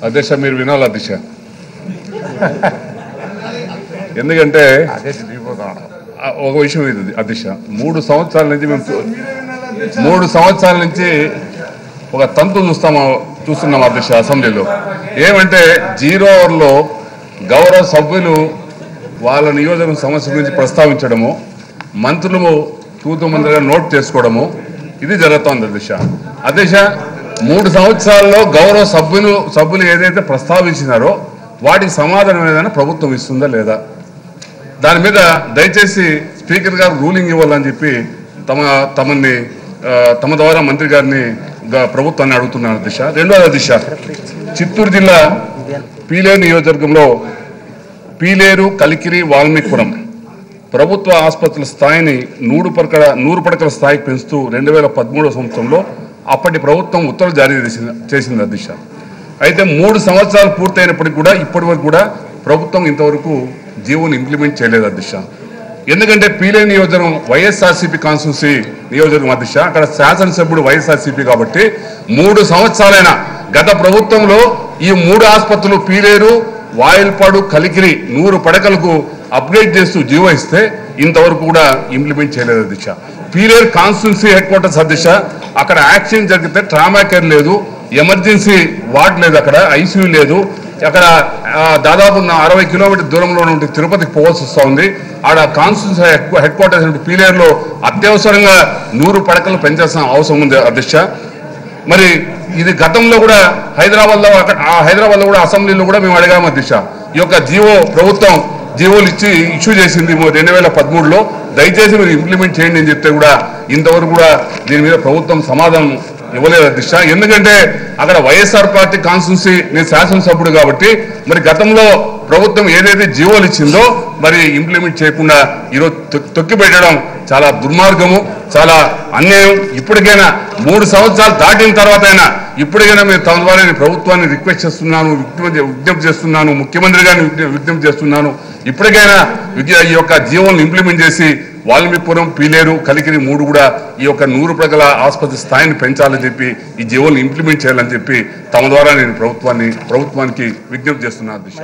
అధ్యక్ష మీరు వినాలి అధ్యక్ష, ఎందుకంటే ఒక విషయం ఇది అధ్యక్ష, 3 సంవత్సరాల నుంచి మేము 3 సంవత్సరాల నుంచి ఒక తంతు చూస్తున్నాం అధ్యక్ష అసెంబ్లీలో. ఏమంటే 0 అవర్లో గౌరవ సభ్యులు వాళ్ళ నియోజకవర్గం సమస్య గురించి ప్రస్తావించడము, మంత్రులు తూతు మంత్రిగా నోట్ చేసుకోవడము, ఇది జరుగుతోంది అధ్యక్ష. అధ్యక్ష 3 సంవత్సరాల్లో గౌరవ సభ్యులు ఏదైతే ప్రస్తావించినారో వాటికి సమాధానం ఏదైనా ప్రభుత్వం ఇస్తుందా లేదా, దాని మీద దయచేసి స్పీకర్ గారు రూలింగ్ ఇవ్వాలని చెప్పి తమ ద్వారా మంత్రి గారిని ప్రభుత్వాన్ని అడుగుతున్నాను అధ్యక్ష. రెండోది అధ్యక్ష, చిత్తూరు జిల్లా పీలేరు నియోజకవర్గంలో పీలేరు, కలికిరి, వాల్మీకిపురం ప్రభుత్వ ఆసుపత్రుల స్థాయిని 100 పడకల స్థాయికి పెంచుతూ 2013 సంవత్సరంలో అప్పటి ప్రభుత్వం ఉత్తర్వులు జారీ చేసింది అధ్యక్ష. అయితే 3 సంవత్సరాలు పూర్తయినప్పటికీ కూడా ఇప్పటి వరకు కూడా ప్రభుత్వం ఇంతవరకు జీవోని ఇంప్లిమెంట్ చేయలేదు అధ్యక్ష. ఎందుకంటే పీలేరు నియోజకవర్గం వైఎస్ఆర్సీపీ కాన్స్టిట్యూన్సీ నియోజకవర్గం అధ్యక్ష. అక్కడ శాసనసభ్యుడు వైఎస్ఆర్సీపీ కాబట్టి 3 సంవత్సరాలైన గత ప్రభుత్వంలో ఈ 3 ఆసుపత్రులు పీలేరు, వాయిల్పాడు, కలికిరి 100 పడకలకు అప్గ్రేడ్ చేస్తూ జీవో ఇస్తే ఇంతవరకు కూడా ఇంప్లిమెంట్ చేయలేదు అధ్యక్ష. పీలేరు కాన్స్టిట్యున్సీ హెడ్ క్వార్టర్స్ అధ్యక్ష, అక్కడ యాక్సిడెంట్ జరిగితే ట్రామా కేర్ లేదు, ఎమర్జెన్సీ వార్డ్ లేదు, అక్కడ ఐసీయూ లేదు. అక్కడ దాదాపు 60 కిలోమీటర్ దూరంలో ఉంటే తిరుపతికి పోవాల్సి వస్తుంది. ఆడ కాన్స్టిట్యున్సీ హెడ్ క్వార్టర్స్ పీలేరులో అత్యవసరంగా 100 పడకలు పెంచాల్సిన అవసరం ఉంది అధ్యక్ష. మరి ఇది గతంలో కూడా హైదరాబాద్లో కూడా అసెంబ్లీలో కూడా మేము అడిగాము అధ్యక్ష. ఈ యొక్క ప్రభుత్వం జీవోలు ఇష్యూ చేసింది 2013లో, దయచేసి మీరు ఇంప్లిమెంట్ చేయండి అని చెప్తే కూడా ఇంతవరకు కూడా దీని మీద ప్రభుత్వం సమాధానం ఇవ్వలేదు అధ్యక్ష. ఎందుకంటే అక్కడ వైఎస్ఆర్ పార్టీ కాన్స్టిట్యున్సీ, నేను శాసనసభ్యుడు కాబట్టి మరి గతంలో ప్రభుత్వం ఏదైతే జీవోలు ఇచ్చిందో మరి ఇంప్లిమెంట్ చేయకుండా ఈరోజు తొక్కిపెట్టడం చాలా దుర్మార్గము, చాలా అన్యాయం. ఇప్పటికైనా 3 సంవత్సరాలు దాటిన తర్వాత అయినా ఇప్పటికైనా మీరు తమ ద్వారా ప్రభుత్వాన్ని రిక్వెస్ట్ చేస్తున్నాను, విజ్ఞప్తి చేస్తున్నాను, ముఖ్యమంత్రి గారిని విజ్ఞప్తి చేస్తున్నాను, ఇప్పటికైనా ఈ యొక్క జీవోలను ఇంప్లిమెంట్ చేసి వాల్మీకిపురం, పీలేరు, కలికిరి 3 కూడా ఈ యొక్క 100 పడకల ఆసుపత్రి స్థాయిని పెంచాలని చెప్పి ఈ జీవోలను ఇంప్లిమెంట్ చేయాలని చెప్పి తమ ద్వారా నేను ప్రభుత్వానికి విజ్ఞప్తి చేస్తున్నాను అధ్యక్ష.